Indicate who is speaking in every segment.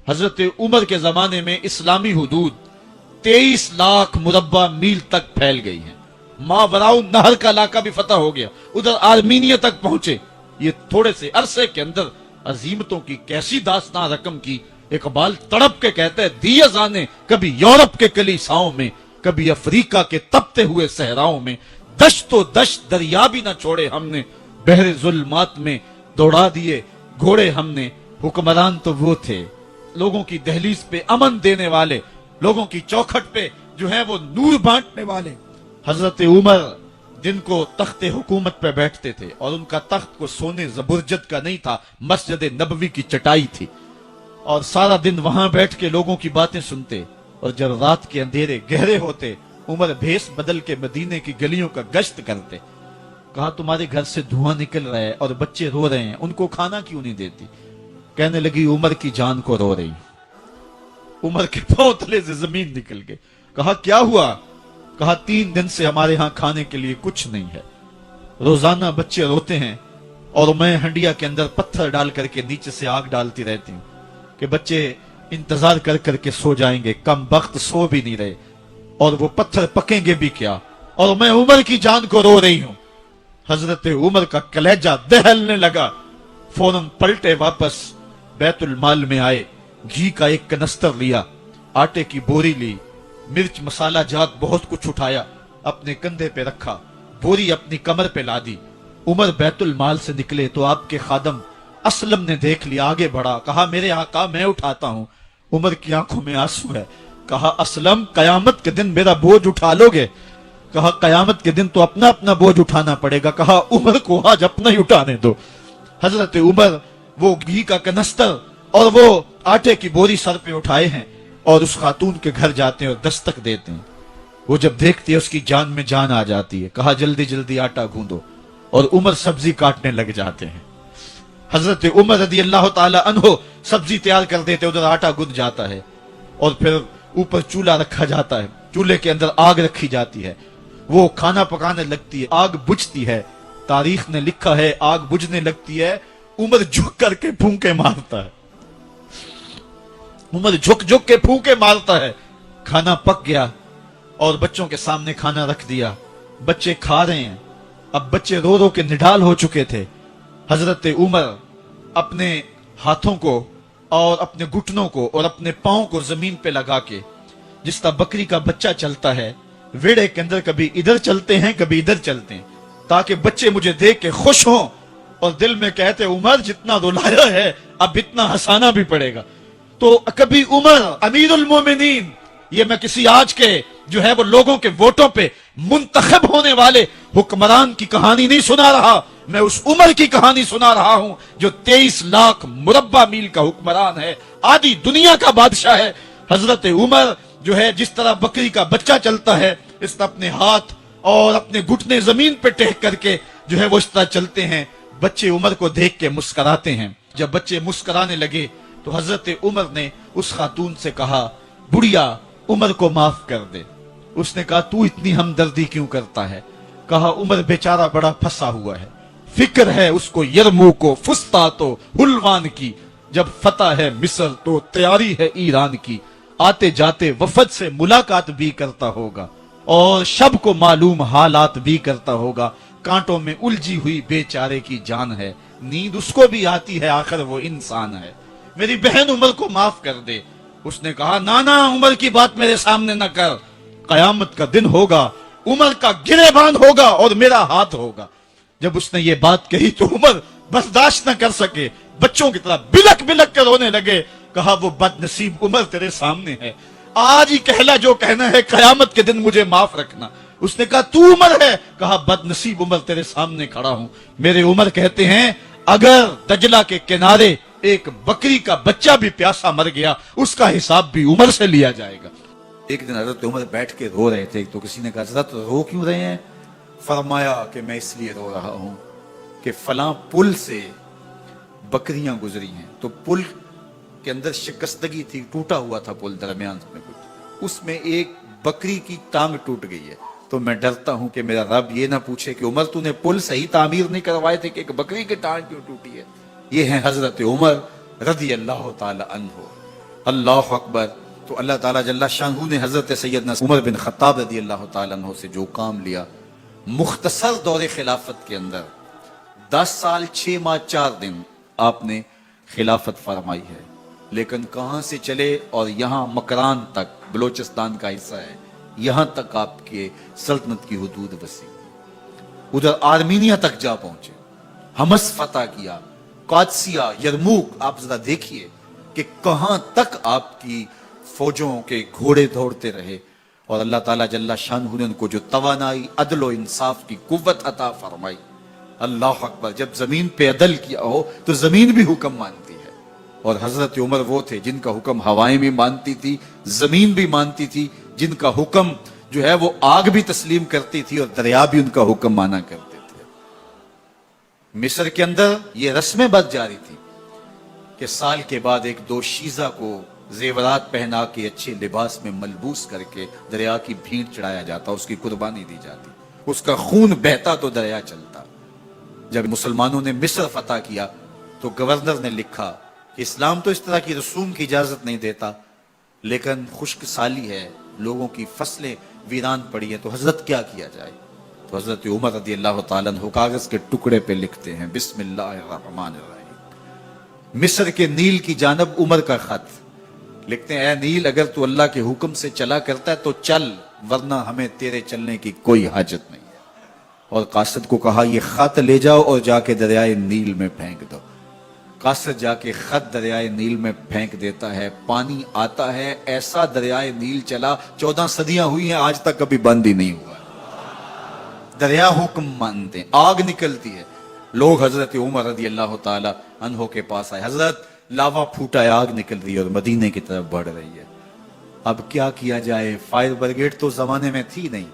Speaker 1: حضرت عمر کے زمانے میں اسلامی حدود 23 لاکھ مربع میل تک پھیل گئی ہیں. ماوراء نہر کا علاقہ بھی فتح ہو گیا, ادھر آرمینیا تک پہنچے. یہ تھوڑے سے عرصے کے اندر عظیمتوں کی کیسی داستان رقم کی. اقبال تڑپ کے کہتا ہے دی ازانے کبھی یورپ کے کلیساؤں میں, کبھی افریقہ کے تپتے ہوئے صحراؤں میں, دشت و دشت دریا بھی نہ چھوڑے ہم نے, بحر ظلمات میں دوڑا دیے گھوڑے ہم نے. حکمران تو وہ تھے لوگوں کی دہلیز پہ امن دینے والے, لوگوں کی چوکھٹ پہ جو ہے وہ نور بانٹنے والے. حضرت عمر جن کو تخت حکومت پہ بیٹھتے تھے, اور ان کا تخت کو سونے زبرجد کا نہیں تھا, مسجد نبوی کی چٹائی تھی, اور سارا دن وہاں بیٹھ کے لوگوں کی باتیں سنتے. اور جب رات کے اندھیرے گہرے ہوتے, عمر بھیس بدل کے مدینے کی گلیوں کا گشت کرتے. کہا تمہارے گھر سے دھواں نکل رہا ہے اور بچے رو رہے ہیں, ان کو کھانا کیوں نہیں دیتی؟ کہنے لگی عمر کی جان کو رو رہی. عمر کے پاؤں تلے سے زمین نکل گئے. کہا کیا ہوا؟ کہا 3 دن سے ہمارے ہاں کھانے کے لیے کچھ نہیں ہے. روزانہ بچے روتے ہیں اور میں ہنڈیا کے اندر پتھر ڈال کر کے نیچے سے آگ ڈالتی رہتی ہوں کہ بچے انتظار کر کر کے سو جائیں گے. کم وقت سو بھی نہیں رہے, اور وہ پتھر پکیں گے بھی کیا, اور میں عمر کی جان کو رو رہی ہوں. حضرت عمر کا کلیجہ دہلنے لگا. فوراً پلٹے واپس بیت المال میں آئے, گھی کا ایک کنستر لیا, آٹے کی بوری لی, مرچ مسالہ جات بہت کچھ اٹھایا, اپنے کندھے پہ رکھا, بوری اپنی کمر پہ لا دی. عمر بیت المال سے نکلے تو آپ کے خادم اسلم نے دیکھ لیا, آگے بڑھا, کہا میرے آقا میں اٹھاتا ہوں. عمر کی آنکھوں میں آنسو ہے. کہا اسلم قیامت کے دن میرا بوجھ اٹھا لو گے؟ کہا قیامت کے دن تو اپنا اپنا بوجھ اٹھانا پڑے گا. کہا عمر کو آج اپنا ہی اٹھانے دو. حضرت عمر وہ گھی کا کنستر اور وہ آٹے کی بوری سر پہ اٹھائے ہیں, اور اس خاتون کے گھر جاتے ہیں اور دستک دیتے ہیں. وہ جب دیکھتی ہے اس کی جان میں جان آ جاتی ہے. کہا جلدی جلدی آٹا گوندو, اور عمر سبزی کاٹنے لگ جاتے ہیں. حضرت عمر رضی اللہ تعالی عنہ سبزی تیار کر دیتے, ادھر آٹا گند جاتا ہے, اور پھر اوپر چولہا رکھا جاتا ہے, چولہے کے اندر آگ رکھی جاتی ہے, وہ کھانا پکانے لگتی ہے, آگ بجھتی ہے. تاریخ نے لکھا ہے آگ بجھنے لگتی ہے, عمر جھک کر کے پھونکے مارتا ہے. عمر جھک جھک کے پھونکے مارتا ہے. کھانا پک گیا اور بچوں کے سامنے کھانا رکھ دیا. بچے کھا رہے ہیں. اب بچے رو رو کے نڈال ہو چکے تھے. حضرت عمر اپنے ہاتھوں کو اور اپنے گھٹنوں کو اور اپنے پاؤں کو زمین پہ لگا کے, جس طرح بکری کا بچہ چلتا ہے, ویڑے کے اندر کبھی ادھر چلتے ہیں کبھی ادھر چلتے ہیں, تاکہ بچے مجھے دیکھ کے خوش ہوں اور دل میں کہتے عمر جتنا رلایا ہے اب اتنا ہنسانا بھی پڑے گا. تو کبھی عمر امیر المومنین, یہ میں کسی آج کے جو ہے وہ لوگوں کے ووٹوں پہ منتخب ہونے والے حکمران کی کہانی نہیں سنا رہا, میں اس عمر کی کہانی سنا رہا ہوں جو 23 لاکھ مربع میل کا حکمران ہے, آدھی دنیا کا بادشاہ ہے. حضرت عمر جو ہے جس طرح بکری کا بچہ چلتا ہے, اس طرح اپنے ہاتھ اور اپنے گھٹنے زمین پہ ٹیک کر کے جو ہے وہ اس طرح چلتے ہیں. بچے عمر کو دیکھ کے مسکراتے ہیں. جب بچے مسکرانے لگے تو حضرت عمر نے اس خاتون سے کہا بڑھیا عمر کو معاف کر دے. اس نے کہا تو اتنی ہمدردی کیوں کرتا ہے؟ کہا عمر بیچارہ بڑا پھنسا ہوا ہے, فکر ہے اس کو یرموک و فسطاط و حلوان کی, جب فتح ہے مصر تو تیاری ہے ایران کی, آتے جاتے وفد سے ملاقات بھی کرتا ہوگا اور شب کو معلوم حالات بھی کرتا ہوگا, کانٹوں میں الجھی ہوئی بیچارے کی جان ہے, نیند اس کو بھی آتی ہے آخر وہ انسان ہے, میری بہن عمر کو معاف کر دے. اس نے کہا نانا عمر کی بات میرے سامنے نہ کر, قیامت کا دن ہوگا, عمر کا گریبان ہوگا اور میرا ہاتھ ہوگا. جب اس نے یہ بات کہی تو عمر برداشت نہ کر سکے, بچوں کی طرح بلک بلک کر رونے لگے. کہا وہ بد نصیب عمر تیرے سامنے ہے, آج ہی کہلا جو کہنا ہے, قیامت کے دن مجھے معاف رکھنا. اس نے کہا تو عمر ہے؟ کہا بد نصیب عمر تیرے سامنے کھڑا ہوں. میرے عمر کہتے ہیں اگر دجلہ کے کنارے ایک بکری کا بچہ بھی پیاسا مر گیا, اس کا حساب بھی عمر سے لیا جائے گا. ایک دن حضرت عمر بیٹھ کے رو رہے تھے, تو کسی نے کہا حضرت رو کیوں رہے ہیں؟ فرمایا کہ میں اس لیے رو رہا ہوں کہ فلاں پل سے بکریاں گزری ہیں, تو پل کے اندر شکستگی تھی, ٹوٹا ہوا تھا پل درمیان میں کچھ, اس میں ایک بکری کی ٹانگ ٹوٹ گئی ہے, تو میں ڈرتا ہوں کہ میرا رب یہ نہ پوچھے کہ عمر تو نے پل صحیح تعمیر نہیں کروائے تھے کہ ایک بکری کی ٹانگ کیوں ٹوٹی ہے. یہ ہیں حضرت عمر رضی اللہ تعالی عنہ. اللہ اکبر. تو اللہ تعالیٰ جل شانہ نے حضرت سیدنا عمر بن خطاب رضی اللہ تعالیٰ عنہ سے جو کام لیا، مختصر دور خلافت کے اندر 10 سال 6 ماہ 4 دن آپ نے خلافت فرمائی ہے، لیکن کہاں سے چلے اور یہاں مکران تک، بلوچستان کا حصہ ہے، یہاں تک آپ کے سلطنت کی حدود وسیع، ادھر آرمینیا تک جا پہنچے، حمص فتح کیا، قادسیہ، یرموک. آپ ذرا دیکھیے کہ کہاں تک آپ کی فوجوں کے گھوڑے دوڑتے رہے، اور اللہ تعالیٰ جل شانہ نے ان کو جو توانائی، عدل و انصاف کی قوت عطا فرمائی. اللہ اکبر. جب زمین پہ عدل کیا ہو تو زمین بھی حکم مانتی ہے، اور حضرت عمر وہ تھے جن کا حکم ہوائیں بھی مانتی تھی، زمین بھی مانتی تھی، جن کا حکم جو ہے وہ آگ بھی تسلیم کرتی تھی اور دریا بھی ان کا حکم مانا کرتے تھے. مصر کے اندر یہ رسمیں بد جاری تھی کہ سال کے بعد ایک دو شیزہ کو زیورات پہنا کے اچھے لباس میں ملبوس کر کے دریا کی بھیڑ چڑھایا جاتا، اس کی قربانی دی جاتی، اس کا خون بہتا تو دریا چلتا. جب مسلمانوں نے مصر فتح کیا تو گورنر نے لکھا کہ اسلام تو اس طرح کی رسوم کی اجازت نہیں دیتا، لیکن خشک سالی ہے، لوگوں کی فصلیں ویران پڑی ہیں، تو حضرت کیا کیا جائے؟ تو حضرت عمر رضی اللہ تعالیٰ عنہ کاغذ کے ٹکڑے پہ لکھتے ہیں بسم اللہ الرحمن الرحیم. مصر کے نیل کی جانب عمر کا خط لکھتے ہیں، اے نیل اگر تو اللہ کے حکم سے چلا کرتا ہے تو چل، ورنہ ہمیں تیرے چلنے کی کوئی حاجت نہیں ہے. اور قاصد کو کہا یہ خط لے جاؤ اور جا کے دریائے نیل میں پھینک دو. قاصد جا کے خط دریائے نیل میں پھینک دیتا ہے، پانی آتا ہے، ایسا دریائے نیل چلا 14 صدیاں ہوئی ہیں آج تک کبھی بند ہی نہیں ہوا. دریا حکم مانتے ہیں، آگ نکلتی ہے. لوگ حضرت عمر رضی اللہ تعالی عنہ کے پاس آئے، حضرت لاوا پھوٹا ہے، آگ نکل رہی ہے اور مدینے کی طرف بڑھ رہی ہے، اب کیا کیا جائے؟ فائر بریگیڈ تو زمانے میں تھی نہیں.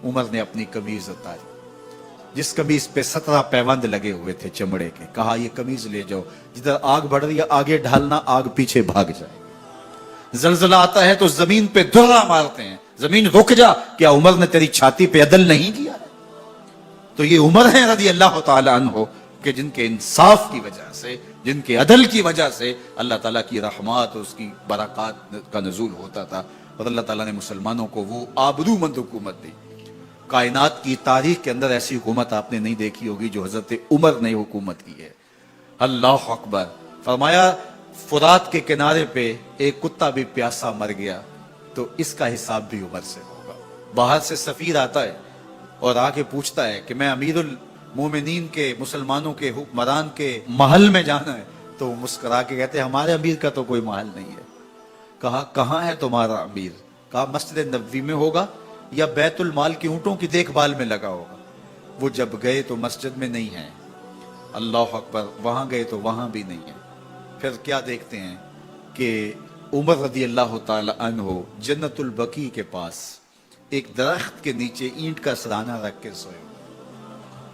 Speaker 1: عمر نے اپنی قمیض اتاری، جس قمیض پہ 17 پیوند لگے ہوئے تھے چمڑے کے، کہا یہ قمیض لے جاؤ، جدھر آگ بڑھ رہی ہے آگے ڈھالنا، آگ پیچھے بھاگ جائے. زلزلہ آتا ہے تو زمین پہ دھرا مارتے ہیں، زمین رک جا، کیا عمر نے تیری چھاتی پہ عدل نہیں کیا؟ تو یہ عمر ہیں رضی اللہ تعالی عنہ کہ جن کے انصاف کی وجہ سے، جن کے عدل کی وجہ سے اللہ تعالیٰ کی رحمات اور اس کی برکات کا نزول ہوتا تھا، اور اللہ تعالیٰ نے مسلمانوں کو وہ آبرو مند حکومت دی. کائنات کی تاریخ کے اندر ایسی حکومت آپ نے نہیں دیکھی ہوگی جو حضرت عمر نے حکومت کی ہے. اللہ اکبر. فرمایا فرات کے کنارے پہ ایک کتا بھی پیاسا مر گیا تو اس کا حساب بھی عمر سے ہوگا. باہر سے سفیر آتا ہے اور آ کے پوچھتا ہے کہ میں امیر المومنین کے، مسلمانوں کے حکمران کے محل میں جانا ہے، تو وہ مسکرا کے کہتے ہیں ہمارے امیر کا تو کوئی محل نہیں ہے. کہا کہاں ہے تمہارا امیر؟ کہا مسجد نبوی میں ہوگا یا بیت المال کی اونٹوں کی دیکھ بھال میں لگا ہوگا. وہ جب گئے تو مسجد میں نہیں ہے. اللہ اکبر. وہاں گئے تو وہاں بھی نہیں ہے. پھر کیا دیکھتے ہیں کہ عمر رضی اللہ تعالی عنہ جنت البقیع کے پاس ایک درخت کے نیچے اینٹ کا سرانہ رکھ کے سوئے.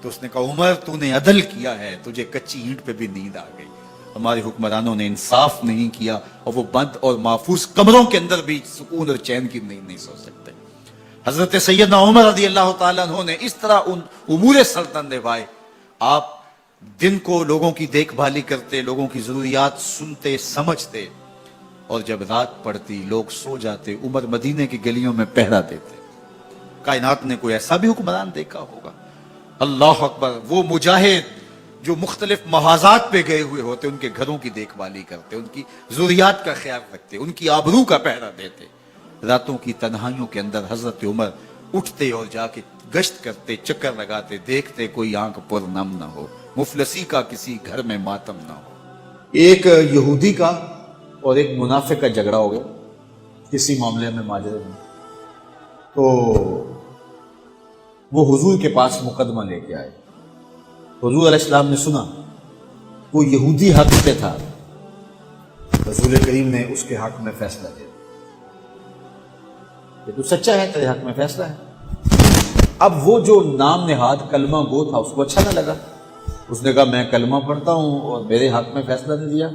Speaker 1: تو اس نے کہا عمر تو نے عدل کیا ہے، تجھے کچی اینٹ پہ بھی نیند آ گئی. ہمارے حکمرانوں نے انصاف نہیں کیا اور وہ بند اور محفوظ کمروں کے اندر بھی سکون اور چین کی نیند نہیں سو سکتے. حضرت سیدنا عمر رضی اللہ تعالیٰ عنہ نے اس طرح ان امور سلطنت نبھائے. آپ دن کو لوگوں کی دیکھ بھالی کرتے، لوگوں کی ضروریات سنتے سمجھتے، اور جب رات پڑتی لوگ سو جاتے عمر مدینے کی گلیوں میں پہرا دیتے. کائنات نے کوئی ایسا بھی حکمران دیکھا ہوگا؟ اللہ اکبر. وہ مجاہد جو مختلف محاذات پہ گئے ہوئے ہوتے، ان کے گھروں کی دیکھ بھالی کرتے، ان کی ضروریات کا خیال رکھتے، ان کی آبرو کا پہرا دیتے. راتوں کی تنہائیوں کے اندر حضرت عمر اٹھتے اور جا کے گشت کرتے، چکر لگاتے، دیکھتے کوئی آنکھ پر نم نہ ہو، مفلسی کا کسی گھر میں ماتم نہ ہو. ایک یہودی کا اور ایک منافق کا جھگڑا ہو گیا کسی معاملے میں، ماجرے میں. تو وہ حضور کے پاس مقدمہ لے کے آئے. حضور علیہ السلام نے سنا وہ یہودی حق پہ تھا، رسول کریم نے اس کے حق میں فیصلہ دیا کہ تو سچا ہے، تیرے حق میں فیصلہ ہے. اب وہ جو نام نہاد کلمہ گو تھا اس کو اچھا نہ لگا. اس نے کہا میں کلمہ پڑھتا ہوں اور میرے حق میں فیصلہ نہیں دیا،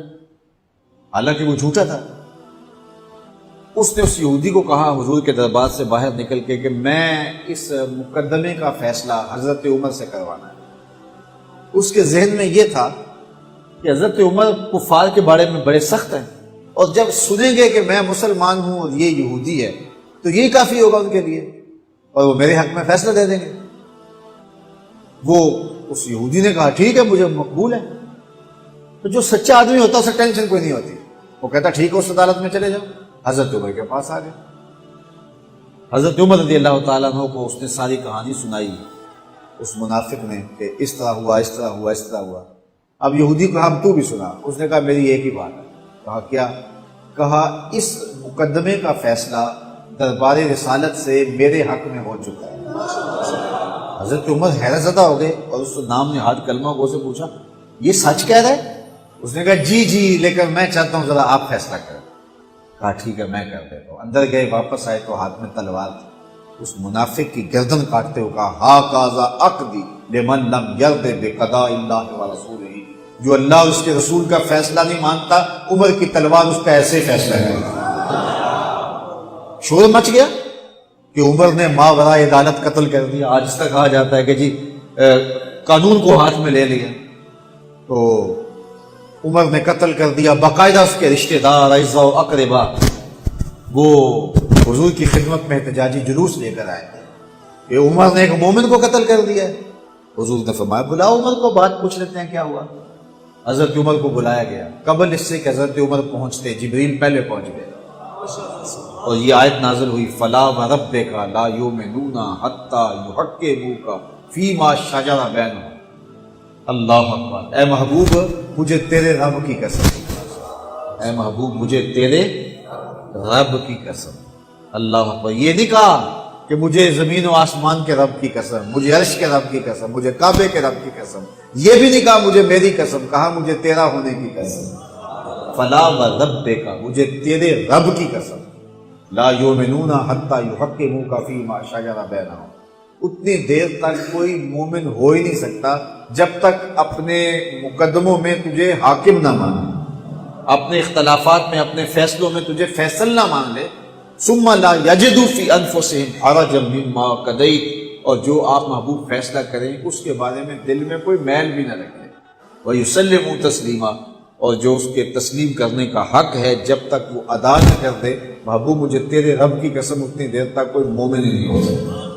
Speaker 1: حالانکہ وہ جھوٹا تھا. اس نے اس یہودی کو کہا حضور کے دربار سے باہر نکل کے کہ میں اس مقدمے کا فیصلہ حضرت عمر سے کروانا ہے. اس کے ذہن میں یہ تھا کہ حضرت عمر کفار کے بارے میں بڑے سخت ہیں
Speaker 2: اور جب سنیں گے کہ میں مسلمان ہوں اور یہ یہودی ہے تو یہی کافی ہوگا ان کے لیے، اور وہ میرے حق میں فیصلہ دے دیں گے۔ وہ اس یہودی نے کہا ٹھیک ہے مجھے مقبول ہے۔ تو جو سچا آدمی ہوتا ہے اسے ٹینشن کوئی نہیں ہوتی، وہ کہتا ٹھیک ہے اس عدالت میں چلے جاؤ۔ حضرت عمر کے پاس آ گئے، حضرت عمر رضی اللہ تعالیٰ عنہ کو اس نے ساری کہانی سنائی اس منافق نے کہ اس طرح ہوا، اس طرح ہوا، اس طرح ہوا۔ اب یہودی کو ہم تو بھی سنا، اس نے کہا میری ایک ہی بات ہے۔ کہا کیا؟ کہا اس مقدمے کا فیصلہ دربار رسالت سے میرے حق میں ہو چکا ہے۔ حضرت عمر حیرت زدہ ہو گئے اور اس نام نے ہاتھ کلمہ گو سے پوچھا یہ سچ کہہ رہا ہے؟ اس نے کہا جی لیکن میں چاہتا ہوں ذرا آپ فیصلہ کریں۔ کہا ٹھیک ہے میں کر دیتا ہوں۔ اندر گئے، واپس آئے تو ہاتھ میں تلوار تھی۔ اس منافق کی گردن کاٹتے ہوئے کہا ہاکذا عقدی لمن لم یرض بقضاء اللہ ورسولہ، جو اللہ اور اس کے رسول کا فیصلہ نہیں مانتا عمر کی تلوار اس کا ایسے فیصلہ ہے۔ شور مچ گیا کہ عمر نے ماوراء عدالت قتل کر دیا۔ آج تک کہا جاتا ہے کہ جی قانون کو ہاتھ میں لے لیا، تو عمر نے قتل کر دیا۔ باقاعدہ اس کے رشتہ دار، اعزاء و اقربا وہ حضور کی خدمت میں احتجاجی جلوس لے کر آئے کہ عمر نے ایک مومن کو قتل کر دیا ہے۔ حضور نے فرمایا بلاؤ عمر کو، بات پوچھ لیتے ہیں کیا ہوا۔ حضرت عمر کو بلایا گیا۔ قبل اس سے کہ حضرت عمر پہنچتے جبریل پہلے پہنچ گئے اور یہ آیت نازل ہوئی فلا وربک لا یؤمنون حتی یحکموک فیما شجر بینہم۔ اللہ اکبر۔ اے محبوب مجھے تیرے رب کی قسم، اے محبوب مجھے تیرے رب کی قسم۔ اللہ اکبر۔ یہ نہیں کہا کہ مجھے زمین و آسمان کے رب کی قسم، مجھے عرش کے رب کی قسم، مجھے کعبے کے رب کی قسم، یہ بھی نہیں کہا مجھے میری قسم، کہا مجھے تیرا ہونے کی قسم۔ فلا وربک، مجھے تیرے رب کی قسم، لا یؤمنون حتی یحکموک فیما شجر بینہم، اتنی دیر تک کوئی مومن ہو ہی نہیں سکتا جب تک اپنے مقدموں میں تجھے حاکم نہ مانے، اپنے اختلافات میں، اپنے فیصلوں میں تجھے فیصل نہ مان لے۔ ثم لا یجدوا فی انفسہم حرجا مما قضیت، اور جو آپ محبوب فیصلہ کریں اس کے بارے میں دل میں کوئی میل بھی نہ رکھیں۔ ویسلموا تسلیما، اور جو اس کے تسلیم کرنے کا حق ہے جب تک وہ ادا نہ کر دے، محبوب مجھے تیرے رب کی قسم اتنی دیر تک کوئی مومن ہی نہیں ہو سکتا۔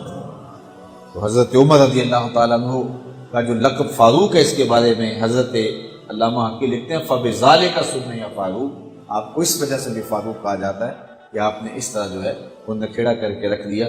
Speaker 2: تو حضرت عمر رضی اللہ تعالیٰ عنہ کا جو لقب فاروق ہے، اس کے بارے میں حضرت علامہ حقی لکھتے ہیں فبذالک سمي فاروق، آپ کو اس وجہ سے بھی فاروق کہا جاتا ہے کہ آپ نے اس طرح جو ہے وہ نکھیڑا کر کے رکھ دیا۔